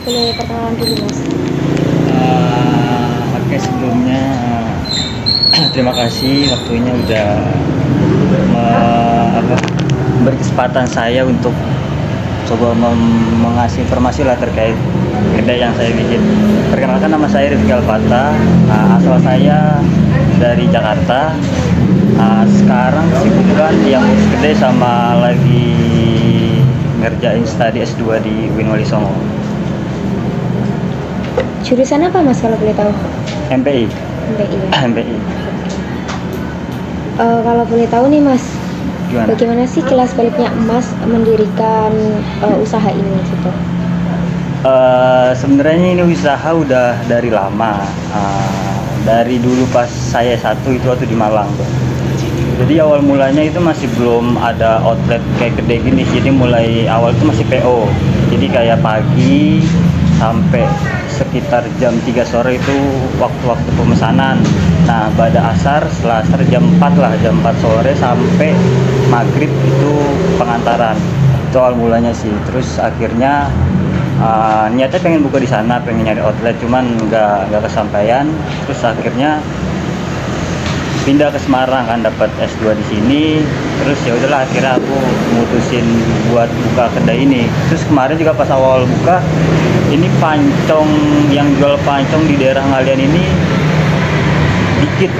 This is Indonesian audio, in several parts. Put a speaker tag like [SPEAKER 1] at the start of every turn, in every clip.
[SPEAKER 1] boleh perkenalan dulu Mas.
[SPEAKER 2] Oke, sebelumnya terima kasih waktunya udah memberi kesempatan saya untuk coba mengasih informasi lah terkait kedai yang saya bikin. Perkenalkan, nama saya Rifki Alfata, asal saya dari Jakarta. Sekarang kebetulan yang ngurus kedai sama lagi ngerjain studi S2 di UIN Wali Songo.
[SPEAKER 1] Jurusan apa Mas kalau boleh tahu?
[SPEAKER 2] MPI.
[SPEAKER 1] MPI ya.
[SPEAKER 2] MPI.
[SPEAKER 1] Kalau boleh tahu nih Mas,
[SPEAKER 2] Gimana?
[SPEAKER 1] bagaimana sih kilas baliknya Mas mendirikan usaha ini gitu?
[SPEAKER 2] Sebenarnya ini usaha udah dari lama, dari dulu pas saya satu itu waktu di Malang tuh. Jadi awal mulanya itu masih belum ada outlet kayak gede gini, jadi mulai awal itu masih PO. Jadi kayak pagi sampai sekitar jam 3 sore itu waktu-waktu pemesanan. Nah, pada asar, setelah asar jam 4 lah, jam 4 sore sampai maghrib itu pengantaran. Itu awal mulanya sih. Terus akhirnya niatnya pengen buka di sana, pengen nyari outlet, cuman nggak kesampaian. Terus akhirnya pindah ke Semarang, kan dapat S2 di sini. Terus ya udahlah, akhirnya aku mutusin buat buka kedai ini. Terus kemarin juga pas awal buka, ini pancong, yang jual pancong di daerah Ngalian ini dikit.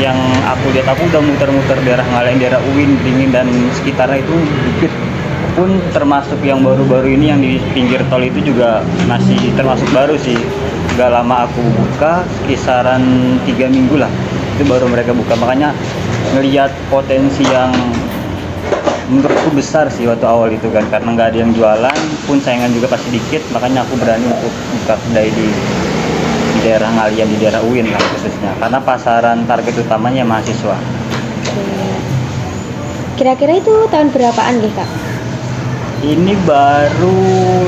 [SPEAKER 2] Yang aku lihat, aku udah muter-muter daerah Ngalian, daerah UIN, Beringin dan sekitarnya itu dikit. Pun termasuk yang baru-baru ini yang di pinggir tol itu juga masih termasuk baru sih. Gak lama aku buka, kisaran 3 minggu lah, itu baru mereka buka. Makanya ngelihat potensi yang menurutku besar sih waktu awal itu kan, karena nggak ada yang jualan, pun saingan juga pasti dikit. Makanya aku berani untuk buka kedai di daerah Ngalian, di daerah UIN lah khususnya, karena pasaran target utamanya mahasiswa.
[SPEAKER 1] Kira-kira itu tahun berapaan nih Kak?
[SPEAKER 2] Ini baru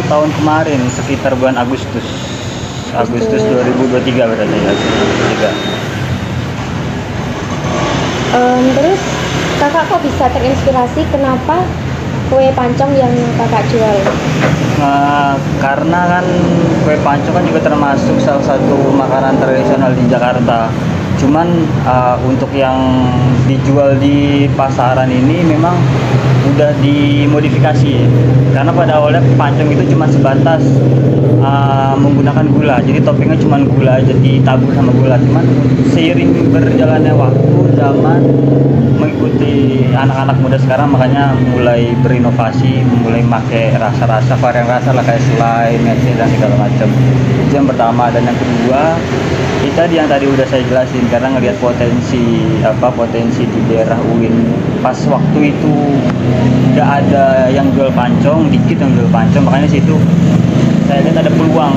[SPEAKER 2] tahun kemarin, sekitar bulan Agustus 2023 berarti ya.
[SPEAKER 1] Terus kakak kok bisa terinspirasi kenapa kue pancong yang kakak jual?
[SPEAKER 2] Karena kan kue pancong kan juga termasuk salah satu makanan tradisional di Jakarta. Cuman untuk yang dijual di pasaran ini memang udah dimodifikasi, karena pada awalnya pancong itu cuma sebatas menggunakan gula, jadi toppingnya cuma gula aja, ditabur sama gula. Cuman seiring berjalannya waktu, zaman mengikuti anak-anak muda sekarang, makanya mulai berinovasi, mulai pakai rasa-rasa, varian rasa lah, kayak selai, mete dan segala macam. Itu yang pertama. Dan yang kedua, yang tadi udah saya jelasin, karena ngelihat potensi di daerah UIN. Pas waktu itu nggak ada yang jual pancong, dikit yang jual pancong, makanya situ saya lihat ada peluang.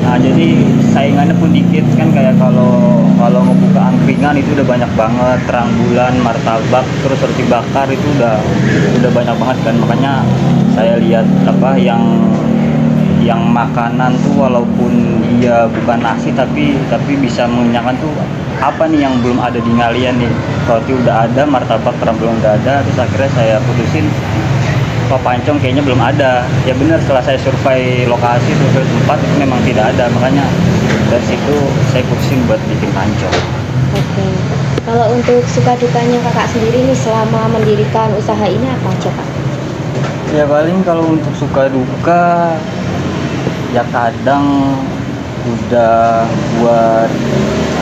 [SPEAKER 2] Nah, jadi saingannya pun dikit kan, kayak kalau ngebuka angkringan itu udah banyak banget, terang bulan, martabak, terus roti bakar itu udah banyak banget kan. Makanya saya lihat yang makanan tuh walaupun dia bukan nasi tapi bisa mengenyangkan tuh, apa nih yang belum ada di Ngalian nih. Roti udah ada, martabak, terang bulan udah ada. Terus akhirnya saya putusin, pancong kayaknya belum ada. Ya benar, setelah saya survei lokasi, survei tempat, itu memang tidak ada. Makanya dari situ saya putusin buat bikin pancong.
[SPEAKER 1] Oke. Kalau untuk suka dukanya kakak sendiri nih selama mendirikan usaha ini apa aja Kak?
[SPEAKER 2] Ya paling kalau untuk suka duka, ya kadang udah buat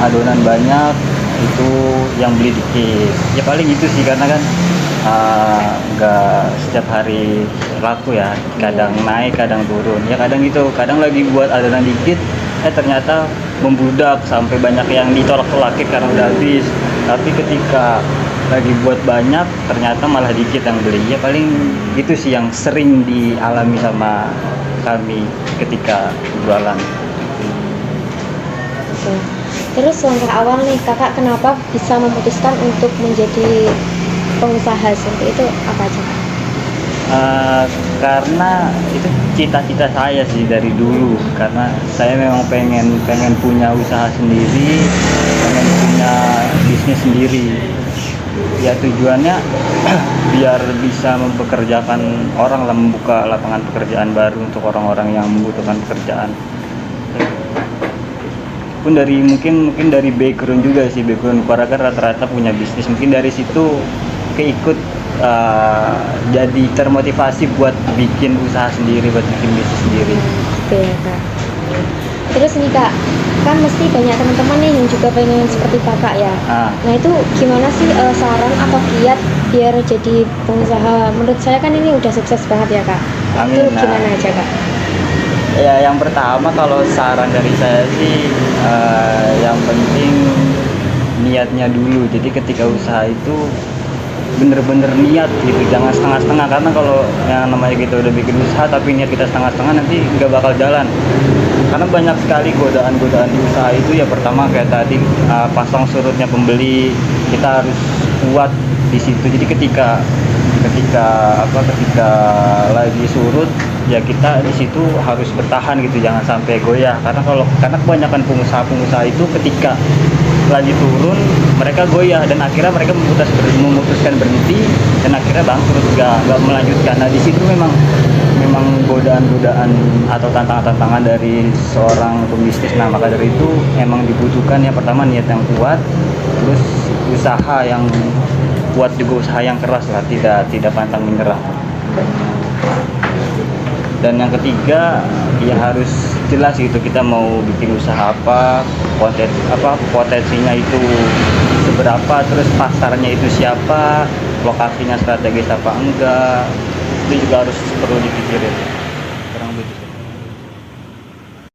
[SPEAKER 2] adonan banyak, itu yang beli dikit. Ya paling itu sih, karena kan nggak setiap hari laku ya, kadang naik kadang turun. Ya kadang gitu, kadang lagi buat adonan dikit, ternyata membludak sampai banyak yang ditolak-tolakin karena udah habis. Tapi ketika lagi buat banyak, ternyata malah dikit yang beli. Ya paling itu sih yang sering dialami sama kami ketika jualan.
[SPEAKER 1] Oke. Terus langkah awal nih kakak kenapa bisa memutuskan untuk menjadi pengusaha seperti itu apa aja Kak?
[SPEAKER 2] Karena itu cita-cita saya sih dari dulu, karena saya memang pengen punya usaha sendiri, pengen punya bisnis sendiri. ya tujuannya biar bisa mempekerjakan orang lah, membuka lapangan pekerjaan baru untuk orang-orang yang membutuhkan pekerjaan. Pun dari mungkin dari background juga sih, background keluarga rata-rata punya bisnis, mungkin dari situ keikut jadi termotivasi buat bikin usaha sendiri, buat bikin bisnis sendiri.
[SPEAKER 1] Gitu ya kak. Terus nih kak, kan mesti banyak teman-teman nih yang juga pengen seperti kakak ya. Nah itu gimana sih saran atau kiat biar jadi pengusaha? Menurut saya kan ini udah sukses banget ya kak.
[SPEAKER 2] Amin.
[SPEAKER 1] Itu gimana aja kak?
[SPEAKER 2] Ya yang pertama kalau saran dari saya sih yang penting niatnya dulu. Jadi ketika usaha itu bener-bener niat gitu, jangan setengah-setengah, karena kalau yang namanya kita udah bikin usaha tapi niat kita setengah-setengah nanti nggak bakal jalan. Karena banyak sekali godaan-godaan di usaha itu. Ya pertama kayak tadi pasang surutnya pembeli, kita harus kuat di situ. Jadi ketika lagi surut ya kita di situ harus bertahan gitu, jangan sampai goyah. Karena kebanyakan pengusaha itu ketika lagi turun mereka goyah dan akhirnya mereka memutuskan berhenti dan akhirnya bangkrut, nggak melanjutkan. Nah di situ memang godaan-godaan atau tantangan-tantangan dari seorang pembisnis. Nah maka dari itu emang dibutuhkan yang pertama niat yang kuat, terus usaha yang kuat juga, usaha yang keras lah, tidak pantang menyerah. Dan yang ketiga ya harus jelas gitu kita mau bikin usaha apa, potensinya itu seberapa, terus pasarnya itu siapa, lokasinya strategis apa enggak, itu juga harus perlu dipikirin.